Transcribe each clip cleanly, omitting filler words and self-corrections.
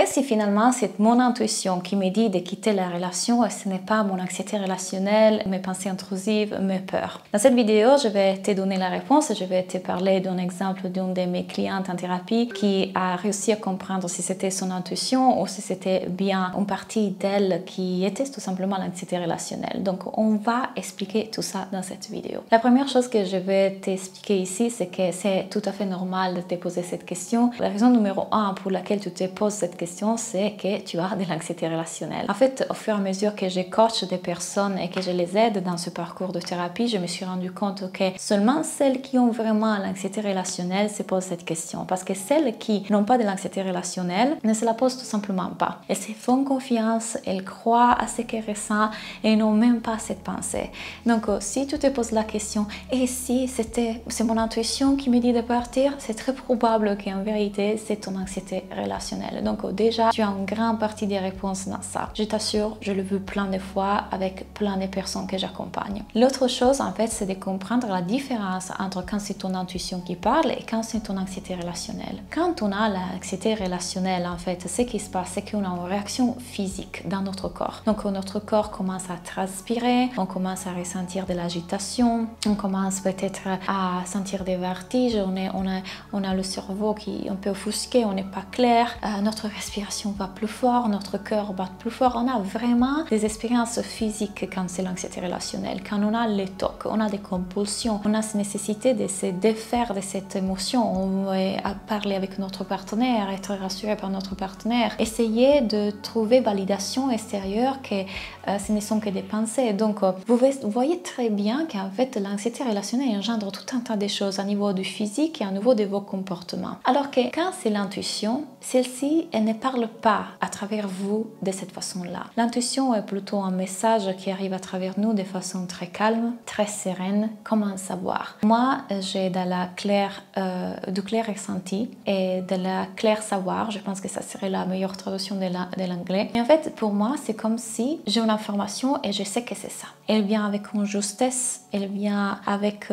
Et si finalement c'est mon intuition qui me dit de quitter la relation et ce n'est pas mon anxiété relationnelle, mes pensées intrusives, mes peurs. Dans cette vidéo, je vais te donner la réponse. Je vais te parler d'un exemple d'une de mes clientes en thérapie qui a réussi à comprendre si c'était son intuition ou si c'était bien une partie d'elle qui était tout simplement l'anxiété relationnelle. Donc on va expliquer tout ça dans cette vidéo. La première chose que je vais t'expliquer ici, c'est que c'est tout à fait normal de te poser cette question. La raison numéro 1 pour laquelle tu te poses cette question, c'est que tu as de l'anxiété relationnelle. En fait, au fur et à mesure que je coach des personnes et que je les aide dans ce parcours de thérapie, je me suis rendu compte que seulement celles qui ont vraiment l'anxiété relationnelle se posent cette question. Parce que celles qui n'ont pas de l'anxiété relationnelle ne se la posent tout simplement pas. Elles se font confiance, elles croient à ce qu'elles ressentent et n'ont même pas cette pensée. Donc, si tu te poses la question, et si c'est mon intuition qui me dit de partir, c'est très probable qu'en vérité, c'est ton anxiété relationnelle. Donc, déjà, tu as une grande partie des réponses dans ça. Je t'assure, je le veux plein de fois avec plein de personnes que j'accompagne. L'autre chose, en fait, c'est de comprendre la différence entre quand c'est ton intuition qui parle et quand c'est ton anxiété relationnelle. Quand on a l'anxiété relationnelle, en fait, ce qui se passe, c'est qu'on a une réaction physique dans notre corps. Donc, notre corps commence à transpirer, on commence à ressentir de l'agitation, on commence peut-être à sentir des vertiges, on a le cerveau qui est un peu offusqué, on n'est pas clair, notre respiration va plus fort, notre cœur bat plus fort. On a vraiment des expériences physiques quand c'est l'anxiété relationnelle. Quand on a les tocs, on a des compulsions, on a cette nécessité de se défaire de cette émotion. On va parler avec notre partenaire, être rassuré par notre partenaire, essayer de trouver validation extérieure que ce ne sont que des pensées. Donc, vous voyez très bien qu'en fait, l'anxiété relationnelle engendre tout un tas de choses au niveau du physique et au niveau de vos comportements. Alors que quand c'est l'intuition, celle-ci, elle ne parle pas à travers vous de cette façon-là. L'intuition est plutôt un message qui arrive à travers nous de façon très calme, très sereine. Comment savoir? Moi, j'ai du clair ressenti et de la clair savoir. Je pense que ça serait la meilleure traduction de l'anglais. Et en fait, pour moi, c'est comme si j'ai une information et je sais que c'est ça. Elle vient avec une justesse, elle vient avec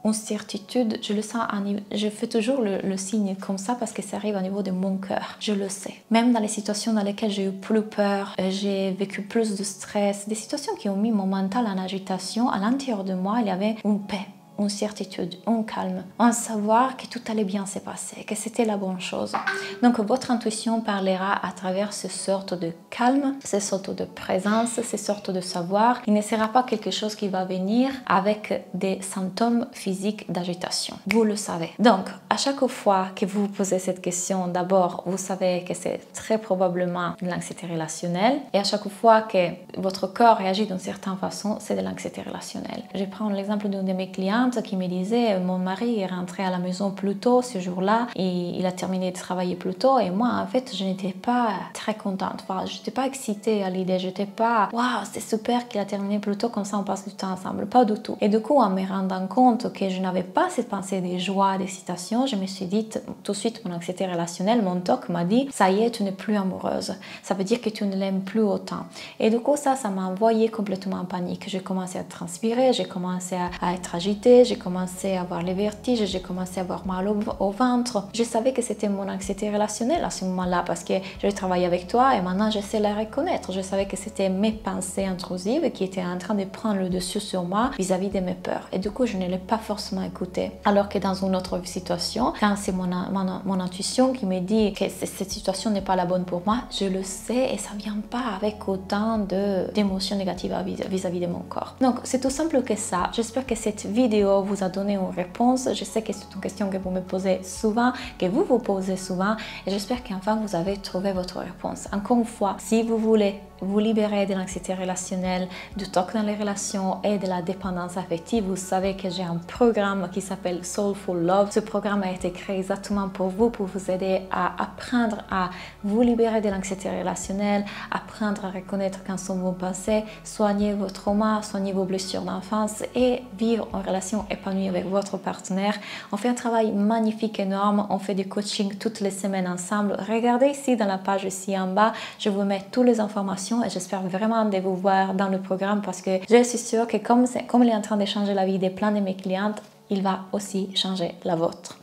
une certitude. Je le sens, je fais toujours le signe comme ça parce que ça arrive au niveau de mon cœur. Je le sais. Même dans les situations dans lesquelles j'ai eu plus peur, j'ai vécu plus de stress, des situations qui ont mis mon mental en agitation, à l'intérieur de moi, il y avait une paix, une certitude, un calme, un savoir que tout allait bien se passer, que c'était la bonne chose. Donc votre intuition parlera à travers ces sortes de calme, ces sortes de présence, ces sortes de savoir. Il ne sera pas quelque chose qui va venir avec des symptômes physiques d'agitation. Vous le savez. Donc à chaque fois que vous vous posez cette question, d'abord vous savez que c'est très probablement de l'anxiété relationnelle et à chaque fois que votre corps réagit d'une certaine façon, c'est de l'anxiété relationnelle. Je prends l'exemple d'une de mes clientes qui me disait mon mari est rentré à la maison plus tôt ce jour-là et il a terminé de travailler plus tôt et moi en fait je n'étais pas très contente, enfin je n'étais pas excitée à l'idée, j'étais pas waouh c'est super qu'il a terminé plus tôt comme ça on passe du temps ensemble, pas du tout. Et du coup en me rendant compte que je n'avais pas cette pensée de joie, d'excitation, je me suis dit tout de suite mon anxiété relationnelle, mon TOC m'a dit ça y est tu n'es plus amoureuse, ça veut dire que tu ne l'aimes plus autant. Et du coup ça m'a envoyé complètement en panique, j'ai commencé à transpirer, j'ai commencé à être agitée, j'ai commencé à avoir les vertiges, j'ai commencé à avoir mal au ventre. Je savais que c'était mon anxiété relationnelle à ce moment-là parce que je travaillais avec toi et maintenant je sais la reconnaître. Je savais que c'était mes pensées intrusives qui étaient en train de prendre le dessus sur moi vis-à-vis de mes peurs. Et du coup, je ne l'ai pas forcément écouté. Alors que dans une autre situation, quand c'est mon intuition qui me dit que cette situation n'est pas la bonne pour moi, je le sais et ça vient pas avec autant d'émotions négatives vis-à-vis de mon corps. Donc, c'est tout simple que ça. J'espère que cette vidéo vous a donné une réponse. Je sais que c'est une question que vous me posez souvent, que vous vous posez souvent et j'espère qu'enfin vous avez trouvé votre réponse. Encore une fois, si vous voulez vous libérer de l'anxiété relationnelle, du TOC dans les relations et de la dépendance affective, vous savez que j'ai un programme qui s'appelle Soulful Love. Ce programme a été créé exactement pour vous aider à apprendre à vous libérer de l'anxiété relationnelle, apprendre à reconnaître quand sont vos pensées, soigner vos traumas, soigner vos blessures d'enfance et vivre en relation épanouie avec votre partenaire. On fait un travail magnifique, énorme. On fait du coaching toutes les semaines ensemble. Regardez ici dans la page ici en bas, je vous mets toutes les informations et j'espère vraiment de vous voir dans le programme parce que je suis sûre que comme il est en train de changer la vie de plein de mes clientes, il va aussi changer la vôtre.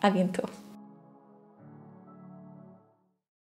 À bientôt.